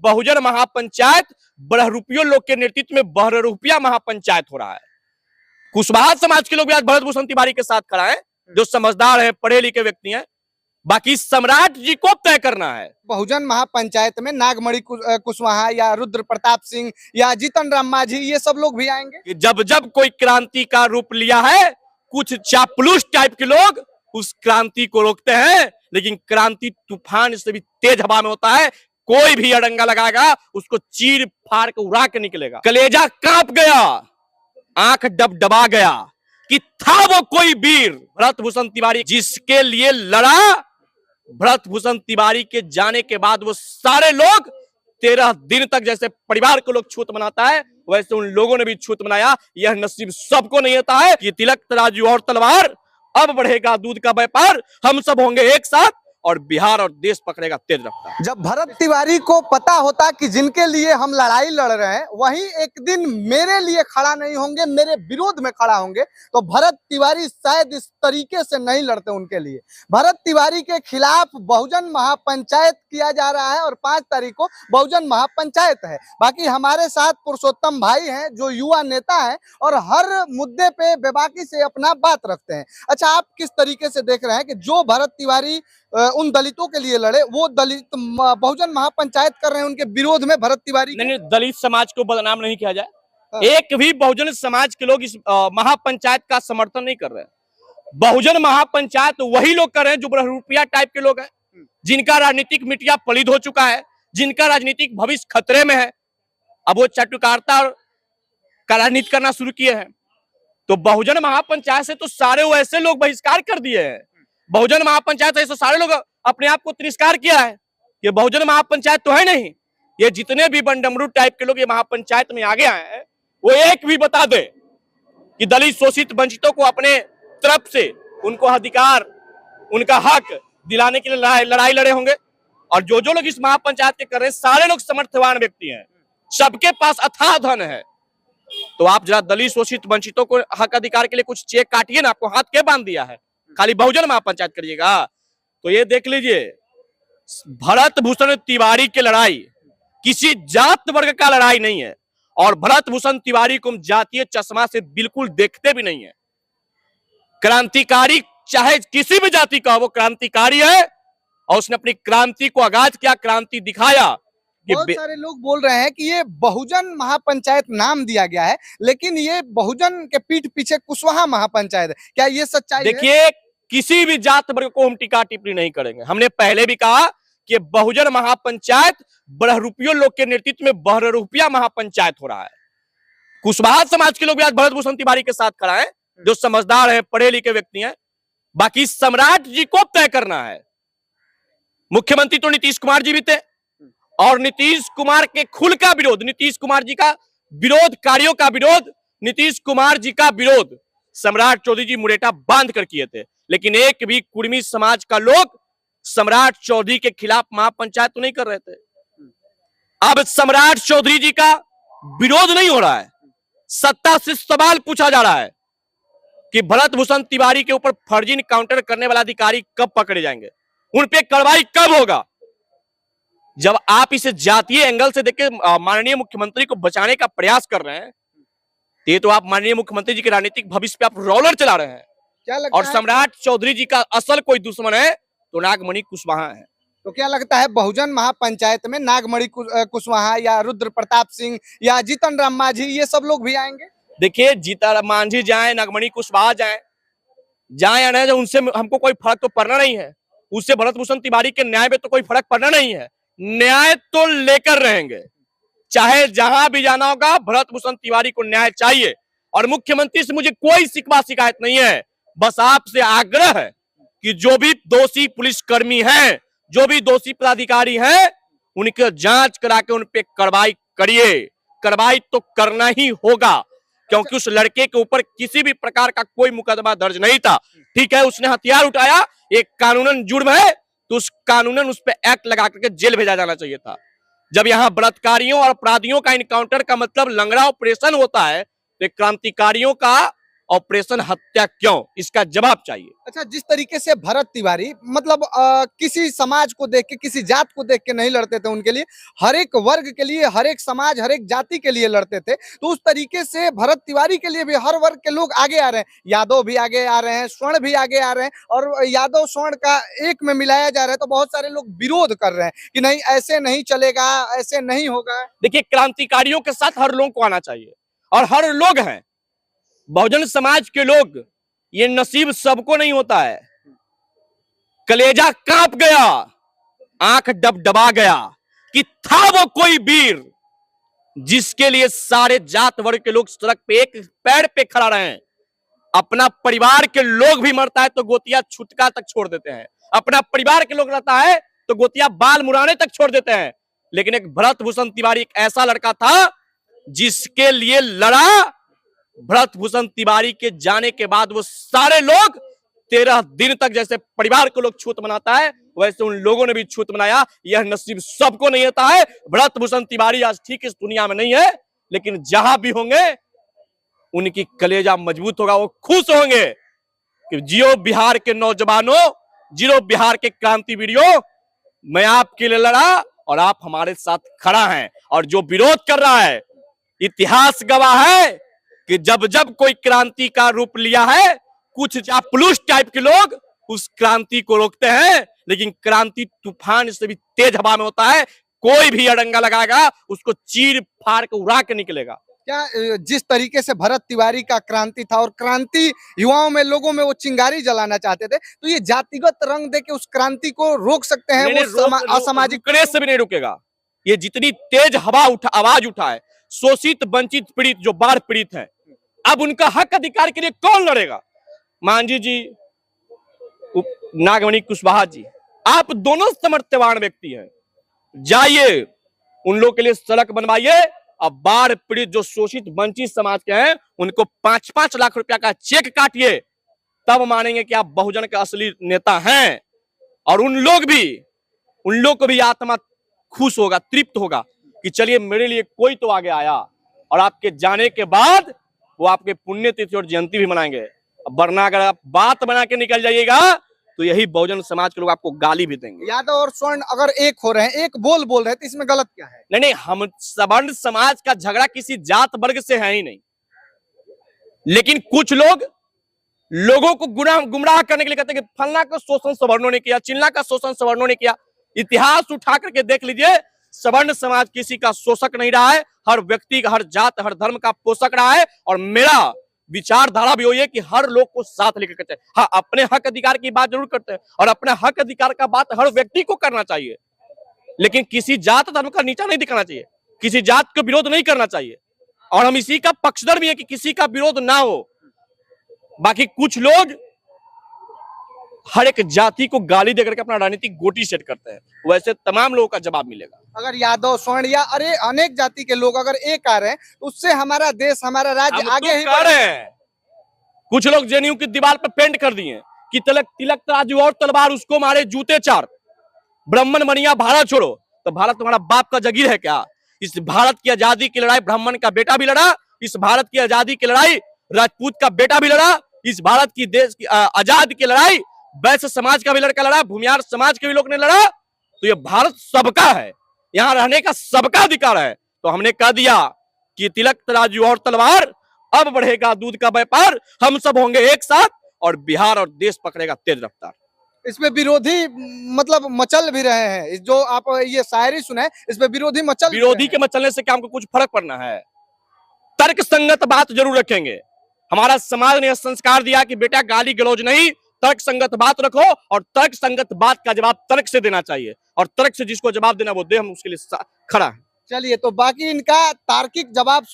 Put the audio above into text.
बहुजन महापंचायत बहरूपियों लोग के नेतृत्व में बहरूपिया महापंचायत हो रहा है। कुशवाहा समाज के लोग भी आज भरत भूषण तिवारी के साथ खड़ा है, जो समझदार है, पढ़े लिखे व्यक्ति हैं। बाकी सम्राट जी को तय करना है। बहुजन महापंचायत में नागमणि कुशवाहा या रुद्र प्रताप सिंह या जीतन राम मांझी ये सब लोग भी आएंगे। जब जब कोई क्रांति का रूप लिया है, कुछ चापलूस टाइप के लोग उस क्रांति को रोकते हैं, लेकिन क्रांति तूफान से भी तेज हवा में होता है। कोई भी अड़ंगा लगाएगा उसको चीर फाड़ के उड़ा के निकलेगा। कलेजा कांप गया, आंख डबडबा गया कि था वो कोई वीर भरत भूषण तिवारी, जिसके लिए लड़ा। भरत भूषण तिवारी के जाने के बाद वो सारे लोग 13 दिन तक जैसे परिवार को लोग छूत मनाता है, वैसे उन लोगों ने भी छूत मनाया। यह नसीब सबको नहीं होता है कि तिलक तराजू और तलवार, अब बढ़ेगा दूध का व्यापार, हम सब होंगे एक साथ और बिहार और देश पकड़ेगा तेज रफ्तार। जब भरत तिवारी को पता होता कि जिनके लिए हम लड़ाई लड़ रहे हैं वही एक दिन मेरे लिए खड़ा नहीं होंगे, मेरे विरोध में खड़ा होंगे, तो भरत तिवारी शायद इस तरीके से नहीं लड़ते उनके लिए। भरत तिवारी के खिलाफ बहुजन महापंचायत किया जा रहा है और 5 तारीख को बहुजन महापंचायत है। बाकी हमारे साथ पुरुषोत्तम भाई हैं जो युवा नेता हैं और हर मुद्दे पे बेबाकी से अपना बात रखते हैं। अच्छा, आप किस तरीके से देख रहे हैं कि जो भरत तिवारी उन दलितों के लिए लड़े, वो दलित बहुजन महापंचायत कर रहे हैं उनके विरोध में भरत तिवारी? नहीं, दलित समाज को बदनाम नहीं किया जाए। एक भी बहुजन समाज के लोग इस महापंचायत का समर्थन नहीं कर रहे हैं। बहुजन महापंचायत वही लोग कर रहे हैं जो बहरूपिया टाइप के लोग हैं, जिनका राजनीतिक मिटिया पलिद हो चुका है, जिनका राजनीतिक भविष्य खतरे में है। अब वो चटुकारता का राजनीति करना शुरू किए हैं। तो बहुजन महापंचायत से तो सारे वैसे लोग बहिष्कार कर दिए हैं। बहुजन महापंचायत ऐसे सारे लोग अपने आप को तिरस्कार किया है। ये बहुजन महापंचायत तो है नहीं। ये जितने भी बंडमरू टाइप के लोग ये महापंचायत में आगे आए हैं, वो एक भी बता दे कि दलित शोषित वंचितों को अपने तरफ से उनको अधिकार, उनका हक दिलाने के लिए लड़ाई लड़े होंगे। और जो लोग इस महापंचायत के कर रहे हैं, सारे लोग समर्थवान व्यक्ति हैं, सबके पास अथाह धन है। तो आप जरा दलित शोषित वंचितों को हक अधिकार के लिए कुछ चेक काटिए ना, आपको हाथ क्या बांध दिया है, खाली बहुजन महापंचायत करिएगा। तो ये देख लीजिए, भरत भूषण तिवारी की लड़ाई किसी जात वर्ग का लड़ाई नहीं है, और भरत भूषण तिवारी को हम जातीय चश्मा से बिल्कुल देखते भी नहीं है। क्रांतिकारी चाहे किसी भी जाति का, वो क्रांतिकारी है और उसने अपनी क्रांति को आगाज किया, क्रांति दिखाया। बहुत सारे लोग बोल रहे हैं कि ये बहुजन महापंचायत नाम दिया गया है, लेकिन ये बहुजन के पीठ पीछे कुशवाहा महापंचायत है। क्या ये सच्चाई है? देखिए, किसी भी जात वर्ग को हम टीका टिप्पणी नहीं करेंगे। हमने पहले भी कहा कि बहुजन महापंचायत बहरूपियों लोग के नेतृत्व में बहरूपिया महापंचायत हो रहा है। कुशवाहा समाज के लोग भी आज भरत भूषण तिवारी के साथ खड़ा है, जो समझदार है, पढ़े लिखे व्यक्ति हैं। बाकी सम्राट जी को तय करना है। मुख्यमंत्री तो नीतीश कुमार जी भी थे, और नीतीश कुमार के खुल का विरोध, नीतीश कुमार जी का विरोध, कार्यों का विरोध, नीतीश कुमार जी का विरोध सम्राट चौधरी जी मुरेटा बांध कर किए थे। लेकिन एक भी कुर्मी समाज का लोग सम्राट चौधरी के खिलाफ महापंचायत तो नहीं कर रहे थे। अब सम्राट चौधरी जी का विरोध नहीं हो रहा है, सत्ता से सवाल पूछा जा रहा है कि भरत भूषण तिवारी के ऊपर फर्जी काउंटर करने वाला अधिकारी कब पकड़े जाएंगे, उन पे कार्रवाई कब होगा। जब आप इसे जातीय एंगल से देख के माननीय मुख्यमंत्री को बचाने का प्रयास कर रहे हैं, ये तो आप माननीय मुख्यमंत्री जी के राजनीतिक भविष्य पे आप रोलर चला रहे हैं। क्या लगता और सम्राट चौधरी जी का असल कोई दुश्मन है तो नागमणि कुशवाहा है। तो क्या लगता है बहुजन महापंचायत में नागमणि कुशवाहा या रुद्र प्रताप सिंह या जीतन राम मांझी ये सब लोग भी आएंगे? देखिए, जीतन मांझी जाए, नागमणि कुशवाहा जाए या नहीं, उनसे हमको कोई फर्क तो पड़ना नहीं है। उससे भरत भूषण तिवारी के न्याय में तो कोई फर्क पड़ना नहीं है। न्याय तो लेकर रहेंगे, चाहे जहां भी जाना होगा। भरत भूषण तिवारी को न्याय चाहिए, और मुख्यमंत्री से मुझे कोई शिकवा शिकायत नहीं है। बस आपसे आग्रह है कि जो भी दोषी पुलिसकर्मी हैं, जो भी दोषी पदाधिकारी हैं, उनकी जांच करा के उन पे कार्रवाई करिए। कार्रवाई तो करना ही होगा, क्योंकि उस लड़के के ऊपर किसी भी प्रकार का कोई मुकदमा दर्ज नहीं था। ठीक है, उसने हथियार उठाया, एक कानूनन जुर्म है, तो उस कानूनन उस पर एक्ट लगा करके जेल भेजा जाना चाहिए था। जब यहाँ बलात्कारियों और अपराधियों का इनकाउंटर का मतलब लंगड़ा ऑपरेशन होता है, तो क्रांतिकारियों का ऑपरेशन हत्या क्यों, इसका जवाब चाहिए। अच्छा, जिस तरीके से भरत तिवारी मतलब किसी समाज को देख के, किसी जात को देख के नहीं लड़ते थे, उनके लिए हर एक वर्ग के लिए, हर एक समाज, हर एक जाति के लिए लड़ते थे, तो उस तरीके से भरत तिवारी के लिए भी हर वर्ग के लोग आगे आ रहे हैं। यादव भी आगे आ रहे हैं, स्वर्ण भी आगे आ रहे हैं, और यादव स्वर्ण का एक में मिलाया जा रहा है, तो बहुत सारे लोग विरोध कर रहे हैं कि नहीं, ऐसे नहीं चलेगा, ऐसे नहीं होगा। देखिए, क्रांतिकारियों के साथ हर लोग को आना चाहिए, और हर लोग हैं। बहुजन समाज के लोग, ये नसीब सबको नहीं होता है। कलेजा कांप गया, आंख डबडबा गया कि था वो कोई वीर जिसके लिए सारे जात वर्ग के लोग सड़क पे एक पैर पे खड़ा रहे। अपना परिवार के लोग भी मरता है तो गोतिया छुटका तक छोड़ देते हैं, अपना परिवार के लोग रहता है तो गोतिया बाल मुराने तक छोड़ देते हैं। लेकिन एक भरत भूषण तिवारी एक ऐसा लड़का था जिसके लिए लड़ा। भरत भूषण तिवारी के जाने के बाद वो सारे लोग 13 दिन तक, जैसे परिवार को लोग छूत मनाता है, वैसे उन लोगों ने भी छूत मनाया। यह नसीब सबको नहीं होता है। भरत भूषण तिवारी आज ठीक इस दुनिया में नहीं है, लेकिन जहां भी होंगे उनकी कलेजा मजबूत होगा, वो खुश होंगे कि जियो बिहार के नौजवानों, जियो बिहार के क्रांतिवीरों, मैं आपके लिए लड़ा और आप हमारे साथ खड़ा हैं। और जो विरोध कर रहा है, इतिहास गवाह है कि जब जब कोई क्रांति का रूप लिया है, कुछ चापलूस टाइप के लोग उस क्रांति को रोकते हैं, लेकिन क्रांति तूफान से भी तेज हवा में होता है। कोई भी अड़ंगा लगाएगा उसको चीर फाड़ के उड़ा के निकलेगा। क्या जिस तरीके से भरत तिवारी का क्रांति था, और क्रांति युवाओं में, लोगों में वो चिंगारी जलाना चाहते थे, तो ये जातिगत रंग दे के उस क्रांति को रोक सकते हैं? वो असामाजिक रुकने से भी नहीं रुकेगा। ये जितनी तेज हवा आवाज उठा है, शोषित वंचित पीड़ित जो बाढ़ पीड़ित है, अब उनका हक अधिकार के लिए कौन लड़ेगा? मांझी जी, नागमणि कुशवाहा जी, आप दोनों समर्थवान व्यक्ति हैं, जाइए उन लोगों के लिए सड़क बनवाइए। अब बाढ़ पीड़ित जो शोषित वंचित समाज के हैं, उनको 5-5 लाख रुपया का चेक काटिए, तब मानेंगे कि आप बहुजन के असली नेता हैं। और उन लोग को भी आत्मा खुश होगा, तृप्त होगा कि चलिए मेरे लिए कोई तो आगे आया। और आपके जाने के बाद वो आपके पुण्यतिथि और जयंती भी मनाएंगे। वरना अगर आप बात बना के निकल जाइएगा तो यही बहुजन समाज के लोग आपको गाली भी देंगे। यादव और स्वर्ण अगर एक हो रहे हैं, एक बोल रहे हैं, तो इसमें गलत क्या है? नहीं, हम सवर्ण समाज का झगड़ा किसी जात वर्ग से है ही नहीं, लेकिन कुछ लोगों को गुमराह करने के लिए कहते हैं कि फलना का शोषण सवर्णों ने किया, चिल्ला का शोषण सवर्णों ने किया। इतिहास उठा करके देख लीजिए, सवर्ण समाज किसी का शोषक नहीं रहा है, हर व्यक्ति का, हर जात, हर धर्म का पोषक रहा है। और मेरा विचारधारा भी वही है कि हर लोग को साथ लेकर करते हैं। हाँ, अपने हक अधिकार की बात जरूर करते हैं, और अपने हक अधिकार का बात हर व्यक्ति को करना चाहिए, लेकिन किसी जात धर्म का नीचा नहीं दिखाना चाहिए, किसी जात का विरोध नहीं करना चाहिए। और हम इसी का पक्षधर भी है कि किसी का विरोध ना हो। बाकी कुछ लोग हर एक जाति को गाली देकर के अपना राजनीतिक गोटी सेट करते हैं, वैसे तमाम लोगों का जवाब मिलेगा। अगर यादव, स्वर्ण या अनेक जाति के लोग अगर एक आ रहे हैं, तो उससे हमारा देश, हमारा राज्य आगे ही बढ़ रहे हैं। कुछ लोग जेएनयू की दीवार पर पेंट कर दिए कि तिलक तराजू और तलवार उसको मारे जूते चार, ब्राह्मण बनिया भारत छोड़ो। तो भारत तुम्हारा बाप का जागीर है क्या? इस भारत की आजादी की लड़ाई ब्राह्मण का बेटा भी लड़ा, इस भारत की आजादी की लड़ाई राजपूत का बेटा भी लड़ा, इस भारत की देश की आजाद की लड़ाई वैश्य समाज का भी लड़का लड़ा, भूमियार समाज के भी लोग ने लड़ा। तो ये भारत सबका है, यहाँ रहने का सबका अधिकार है। तो हमने कह दिया कि तिलक तराजू और तलवार, अब बढ़ेगा दूध का व्यापार, हम सब होंगे एक साथ और बिहार और देश पकड़ेगा तेज रफ्तार। इसमें विरोधी मतलब मचल भी रहे हैं, जो आप ये शायरी सुने, इसमें विरोधी के मचलने से क्या हमको कुछ फर्क पड़ना है? तर्क संगत बात जरूर रखेंगे। हमारा समाज ने संस्कार दिया कि बेटा गाली गलौज नहीं, तर्क संगत बात रखो, और तर्क संगत बात का जवाब तर्क से देना चाहिए, और तर्क से जिसको जवाब देना वो दे, हम उसके लिए खड़ा है। चलिए, तो बाकी इनका तार्किक जवाब